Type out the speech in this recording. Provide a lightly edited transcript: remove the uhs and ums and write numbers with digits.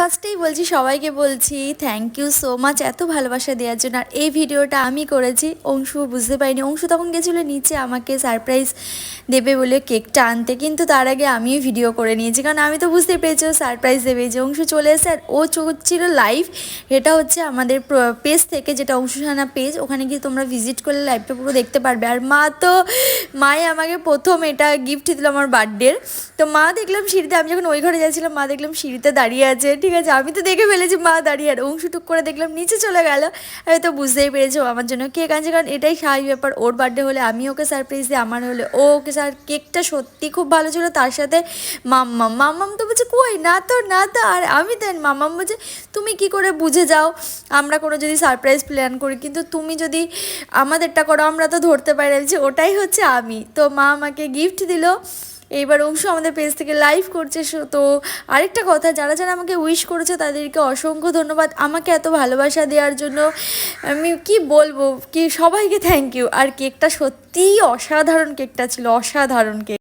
ফার্স্টেই বলছি, সবাইকে বলছি থ্যাংক ইউ সো মাচ এত ভালোবাসা দেওয়ার জন্য। আর এই ভিডিওটা আমি করেছি, অংশু বুঝতে পারিনি। অংশু তখন গেছিলো নিচে আমাকে সারপ্রাইজ দেবে বলে কেকটা আনতে, কিন্তু তার আগে আমিও ভিডিও করে নিয়েছি, কারণ আমি তো বুঝতেই পেরেছি ও সারপ্রাইজ দেবে। যে অংশু চলে এসে আর ও ছিল লাইভ। এটা হচ্ছে আমাদের পেজ থেকে, যেটা অংশু সানা পেজ, ওখানে গিয়ে তোমরা ভিজিট করলে লাইভটা পুরো দেখতে পারবে। আর মায়ে আমাকে প্রথম এটা গিফট দিল আমার বার্থডের। তো মা দেখলাম সিঁড়িতে, আমি যখন ওই ঘরে যাচ্ছিলাম মা দেখলাম সিঁড়িতে দাঁড়িয়ে আছে। ঠিক আছে, আমি তো দেখে ফেলেছি মা দাঁড়িয়ে, আর অংশু টুক করে দেখলাম নিচে চলে গেল। আমি তো বুঝতেই পেরেছি ও আমার জন্য কেক আনছে, কারণ এটাই স্বাভাবিক ব্যাপার। ওর বার্থডে হলে আমি ওকে সারপ্রাইজ দিই, আমার হলে ও ওকে। কেকটা সত্যি খুব ভালো ছিল। তার সাথে মাম্মাম তো বলছে কই না তো না তো, আর আমি দেন মাম্মাম বলছে তুমি কি করে বুঝে যাও আমরা কোনো যদি সারপ্রাইজ প্ল্যান করি, কিন্তু তুমি যদি আমাদেরটা করো আমরা তো ধরতে পারি যে ওটাই হচ্ছে আমি। তো মা আমাকে গিফট দিল। এইবার অংশু আমাদের পেজ থেকে লাইভ করছে। তো আরেকটা কথা, যারা যারা আমাকে উইশ করেছে তাদেরকে অসংখ্য ধন্যবাদ আমাকে এত ভালোবাসা দেওয়ার জন্য। আমি কি বলবো, কি সবাইকে থ্যাংক ইউ। আর কেকটা সত্যিই অসাধারণ কেকটা ছিল, অসাধারণ কেক।